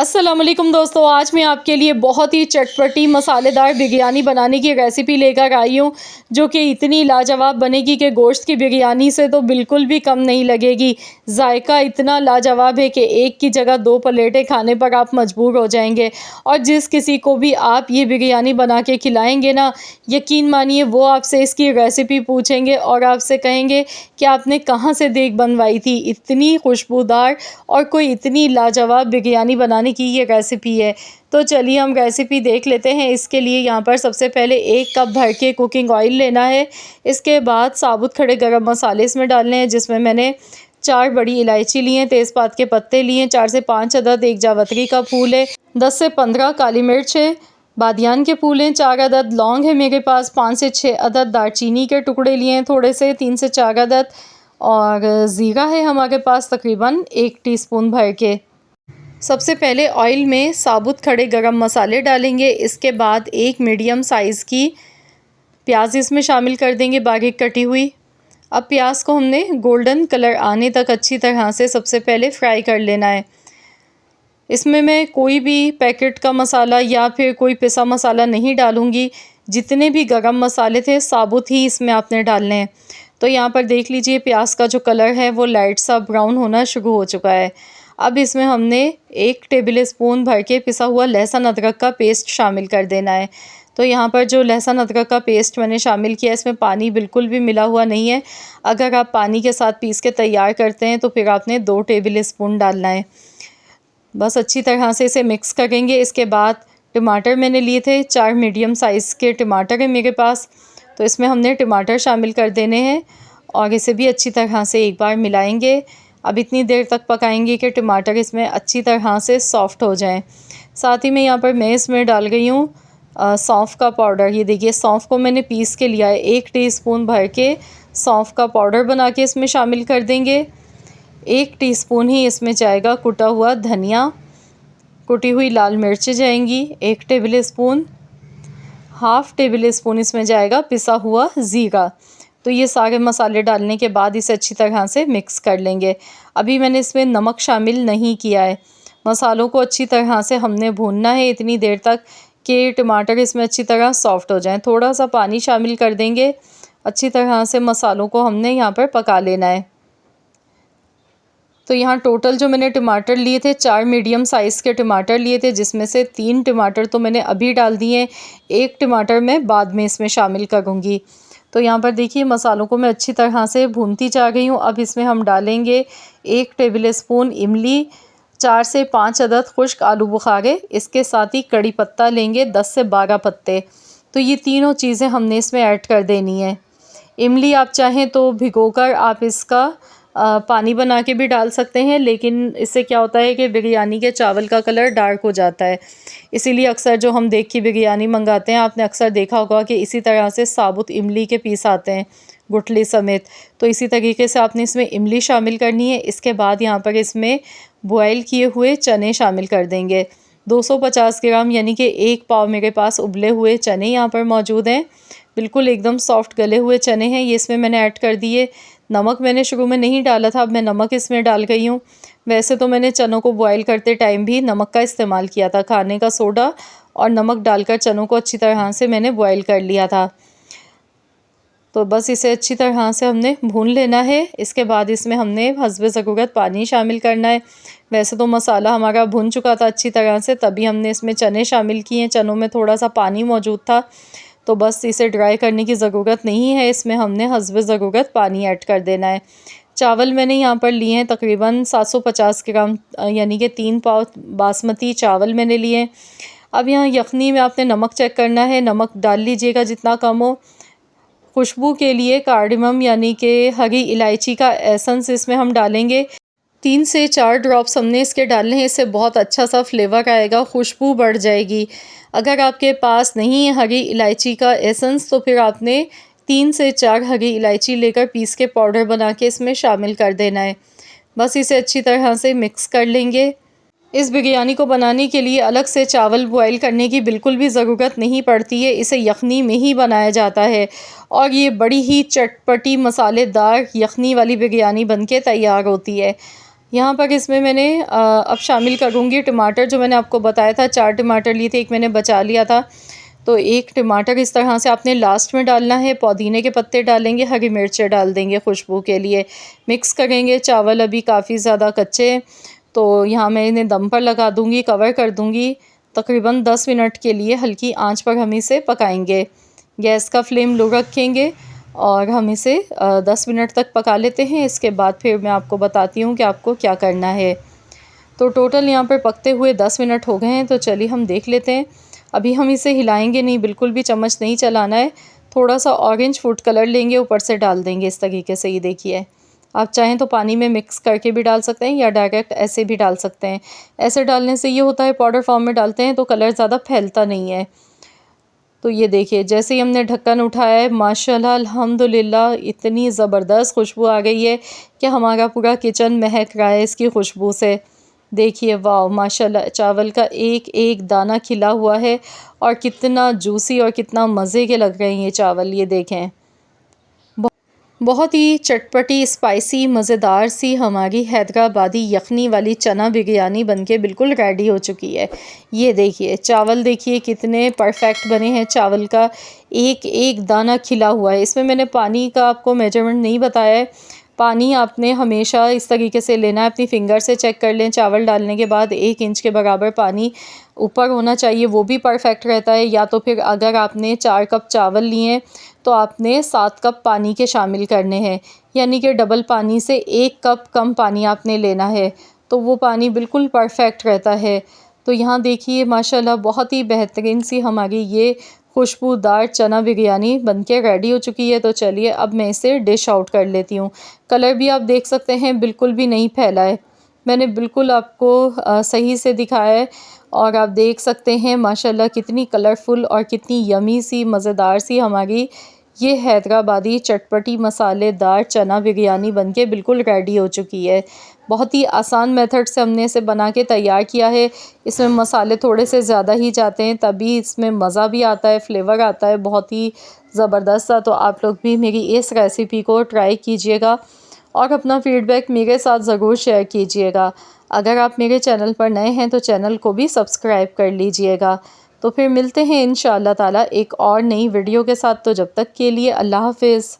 अस्सलामुअलैकुम दोस्तों, आज मैं आपके लिए बहुत ही चटपटी मसालेदार बिरयानी बनाने की रेसिपी लेकर आई हूँ, जो कि इतनी लाजवाब बनेगी कि गोश्त की बिरयानी से तो बिल्कुल भी कम नहीं लगेगी। जायका इतना लाजवाब है कि एक की जगह दो प्लेटें खाने पर आप मजबूर हो जाएंगे। और जिस किसी को भी आप ये बिरयानी बना के खिलाएंगे ना, यकीन मानिए वो आपसे इसकी रेसिपी पूछेंगे और आपसे कहेंगे कि आपने कहाँ से देख बनवाई थी। इतनी खुशबूदार और कोई इतनी लाजवाब बिरयानी बनाने की ये रेसिपी है। तो चलिए हम रेसिपी देख लेते हैं। इसके लिए यहाँ पर सबसे पहले 1 कप भर के कुकिंग ऑयल लेना है। इसके बाद साबुत खड़े गरम मसाले इसमें डालने हैं, जिसमें मैंने 4 बड़ी इलायची ली हैं, तेज़पात के पत्ते लिए हैं, 4 से 5 अदद एक जावित्री का फूल है, 10 से 15 काली मिर्च है, बादियान के फूल हैं, 4 अदद लौंग है मेरे पास, 5 से 6 अदद दालचीनी के टुकड़े लिए हैं थोड़े से, 3 से 4 अदद, और ज़ीरा है हमारे पास तकरीबन 1 टीस्पून भर के। सबसे पहले ऑयल में साबुत खड़े गरम मसाले डालेंगे। इसके बाद एक मीडियम साइज़ की प्याज इसमें शामिल कर देंगे, बारीक कटी हुई। अब प्याज को हमने गोल्डन कलर आने तक अच्छी तरह से सबसे पहले फ्राई कर लेना है। इसमें मैं कोई भी पैकेट का मसाला या फिर कोई पिसा मसाला नहीं डालूँगी। जितने भी गरम मसाले थे साबुत ही इसमें आपने डालने हैं। तो यहाँ पर देख लीजिए प्याज का जो कलर है वो लाइट सा ब्राउन होना शुरू हो चुका है। अब इसमें हमने 1 टेबल स्पून भर के पिसा हुआ लहसुन अदरक का पेस्ट शामिल कर देना है। तो यहाँ पर जो लहसुन अदरक का पेस्ट मैंने शामिल किया, इसमें पानी बिल्कुल भी मिला हुआ नहीं है। अगर आप पानी के साथ पीस के तैयार करते हैं तो फिर आपने 2 टेबल स्पून डालना है। बस अच्छी तरह से इसे मिक्स करेंगे। इसके बाद टमाटर मैंने लिए थे, 4 मीडियम साइज़ के टमाटर है मेरे पास, तो इसमें हमने टमाटर शामिल कर देने हैं और इसे भी अच्छी तरह से एक बार मिलाएंगे। अब इतनी देर तक पकाएंगे कि टमाटर इसमें अच्छी तरह से सॉफ़्ट हो जाएं। साथ ही में यहाँ पर मैं इसमें डाल गई हूँ सौंफ का पाउडर। ये देखिए सौंफ को मैंने पीस के लिया है। 1 टीस्पून भर के सौंफ का पाउडर बना के इसमें शामिल कर देंगे। 1 टीस्पून ही इसमें जाएगा कुटा हुआ धनिया, कुटी हुई लाल मिर्चें जाएंगी 1 table spoon, half table spoon इसमें जाएगा पिसा हुआ ज़ीरा। तो ये सारे मसाले डालने के बाद इसे अच्छी तरह से मिक्स कर लेंगे। अभी मैंने इसमें नमक शामिल नहीं किया है। मसालों को अच्छी तरह से हमने भूनना है इतनी देर तक कि टमाटर इसमें अच्छी तरह सॉफ़्ट हो जाएं। थोड़ा सा पानी शामिल कर देंगे। अच्छी तरह से मसालों को हमने यहाँ पर पका लेना है। तो यहाँ टोटल जो मैंने टमाटर लिए थे 4 मीडियम साइज़ के टमाटर लिए थे, जिसमें से 3 टमाटर तो मैंने अभी डाल दिए हैं, 1 टमाटर मैं बाद में इसमें शामिल करूँगी। तो यहाँ पर देखिए मसालों को मैं अच्छी तरह से भूनती जा रही हूँ। अब इसमें हम डालेंगे 1 टेबल स्पून इमली, 4 से 5 अदद खुश्क आलू बुखारे, इसके साथ ही कड़ी पत्ता लेंगे 10 से 12 पत्ते। तो ये तीनों चीज़ें हमने इसमें ऐड कर देनी है। इमली आप चाहें तो भिगोकर आप इसका पानी बना के भी डाल सकते हैं, लेकिन इससे क्या होता है कि बिरयानी के चावल का कलर डार्क हो जाता है। इसीलिए अक्सर जो हम देख के बिरयानी मंगाते हैं, आपने अक्सर देखा होगा कि इसी तरह से साबुत इमली के पीस आते हैं गुठली समेत। तो इसी तरीके से आपने इसमें इमली शामिल करनी है। इसके बाद यहाँ पर इसमें बॉयल किए हुए चने शामिल कर देंगे। 250 ग्राम यानी कि 1 पाव मेरे पास उबले हुए चने यहाँ पर मौजूद हैं। बिल्कुल एकदम सॉफ्ट गले हुए चने हैं, ये इसमें मैंने ऐड कर दिए। नमक मैंने शुरू में नहीं डाला था, अब मैं नमक इसमें डाल गई हूँ। वैसे तो मैंने चनों को बॉयल करते टाइम भी नमक का इस्तेमाल किया था। खाने का सोडा और नमक डालकर चनों को अच्छी तरह से मैंने बॉयल कर लिया था। तो बस इसे अच्छी तरह से हमने भून लेना है। इसके बाद इसमें हमने हस्बे ज़रूरत पानी शामिल करना है। वैसे तो मसाला हमारा भुन चुका था अच्छी तरह से, तभी हमने इसमें चने शामिल किए। चनों में थोड़ा सा पानी मौजूद था, तो बस इसे ड्राई करने की ज़रूरत नहीं है। इसमें हमने हस्बे ज़रूरत पानी ऐड कर देना है। चावल मैंने यहाँ पर लिए हैं तकरीबन 750 ग्राम, यानी कि 3 पाव बासमती चावल मैंने लिए। अब यहाँ यखनी में आपने नमक चेक करना है, नमक डाल लीजिएगा जितना कम हो। खुशबू के लिए कार्डमम यानी कि हरी इलायची का एसेंस इसमें हम डालेंगे। 3 से 4 ड्रॉप्स हमने इसके डालने हैं, इससे बहुत अच्छा सा फ्लेवर आएगा, खुशबू बढ़ जाएगी। अगर आपके पास नहीं है हरी इलायची का एसेंस तो फिर आपने 3 से 4 हरी इलायची लेकर पीस के पाउडर बना के इसमें शामिल कर देना है। बस इसे अच्छी तरह से मिक्स कर लेंगे। इस बिरयानी को बनाने के लिए अलग से चावल बॉयल करने की बिल्कुल भी ज़रूरत नहीं पड़ती है, इसे यखनी में ही बनाया जाता है और ये बड़ी ही चटपटी मसालेदार यखनी वाली बिरयानी बनके तैयार होती है। यहाँ पर इसमें मैंने अब शामिल करूँगी टमाटर। जो मैंने आपको बताया था 4 टमाटर लिए थे, एक मैंने बचा लिया था। तो एक टमाटर इस तरह से आपने लास्ट में डालना है। पुदीने के पत्ते डालेंगे, हरी मिर्चें डाल देंगे खुशबू के लिए। मिक्स करेंगे। चावल अभी काफ़ी ज़्यादा कच्चे हैं, तो यहाँ मैं इन्हें दम पर लगा दूँगी, कवर कर दूँगी। तकरीबन 10 मिनट के लिए हल्की आंच पर हम इसे पकाएंगे। गैस का फ्लेम लो रखेंगे और हम इसे 10 मिनट तक पका लेते हैं। इसके बाद फिर मैं आपको बताती हूँ कि आपको क्या करना है। तो टोटल यहाँ पर पकते हुए 10 मिनट हो गए हैं, तो चलिए हम देख लेते हैं। अभी हम इसे हिलाएंगे नहीं, बिल्कुल भी चम्मच नहीं चलाना है। थोड़ा सा ऑरेंज फूड कलर लेंगे, ऊपर से डाल देंगे इस तरीके से। ये देखिए, आप चाहें तो पानी में मिक्स करके भी डाल सकते हैं या डायरेक्ट ऐसे भी डाल सकते हैं। ऐसे डालने से ये होता है, पाउडर फॉर्म में डालते हैं तो कलर ज़्यादा फैलता नहीं है। तो ये देखिए, जैसे ही हमने ढक्कन उठाया है, माशाल्लाह अल्हम्दुलिल्लाह इतनी ज़बरदस्त खुशबू आ गई है कि हमारा पूरा किचन महक रहा है इसकी खुशबू से। देखिए, वाह माशाल्लाह, चावल का एक एक दाना खिला हुआ है और कितना जूसी और कितना मज़े के लग रहे हैं ये चावल। ये देखें, बहुत ही चटपटी, स्पाइसी, मज़ेदार सी हमारी हैदराबादी यखनी वाली चना बिरयानी बनके बिल्कुल रेडी हो चुकी है। ये देखिए, चावल देखिए कितने परफेक्ट बने हैं। चावल का एक एक दाना खिला हुआ है। इसमें मैंने पानी का आपको मेजरमेंट नहीं बताया है। पानी आपने हमेशा इस तरीके से लेना है, अपनी फिंगर से चेक कर लें। चावल डालने के बाद 1 इंच के बराबर पानी ऊपर होना चाहिए, वो भी परफेक्ट रहता है। या तो फिर अगर आपने 4 कप चावल लिए तो आपने 7 कप पानी के शामिल करने हैं, यानी कि डबल पानी से 1 कप कम पानी आपने लेना है, तो वो पानी बिल्कुल परफेक्ट रहता है। तो यहाँ देखिए माशाल्लाह बहुत ही बेहतरीन सी हमारी ये खुशबूदार चना बिरयानी बनके रेडी हो चुकी है। तो चलिए अब मैं इसे डिश आउट कर लेती हूँ। कलर भी आप देख सकते हैं बिल्कुल भी नहीं फैला है। मैंने बिल्कुल आपको सही से दिखाया है और आप देख सकते हैं माशाल्लाह कितनी कलरफुल और कितनी यमी सी, मज़ेदार सी हमारी ये हैदराबादी चटपटी मसालेदार चना बिरयानी बनके बिल्कुल रेडी हो चुकी है। बहुत ही आसान मेथड से हमने इसे बना के तैयार किया है। इसमें मसाले थोड़े से ज़्यादा ही जाते हैं, तभी इसमें मज़ा भी आता है, फ्लेवर आता है बहुत ही ज़बरदस्त सा। तो आप लोग भी मेरी इस रेसिपी को ट्राई कीजिएगा और अपना फ़ीडबैक मेरे साथ ज़रूर शेयर कीजिएगा। अगर आप मेरे चैनल पर नए हैं तो चैनल को भी सब्सक्राइब कर लीजिएगा। तो फिर मिलते हैं इंशाअल्लाह ताला एक और नई वीडियो के साथ। तो जब तक के लिए अल्लाह हाफ़िज़।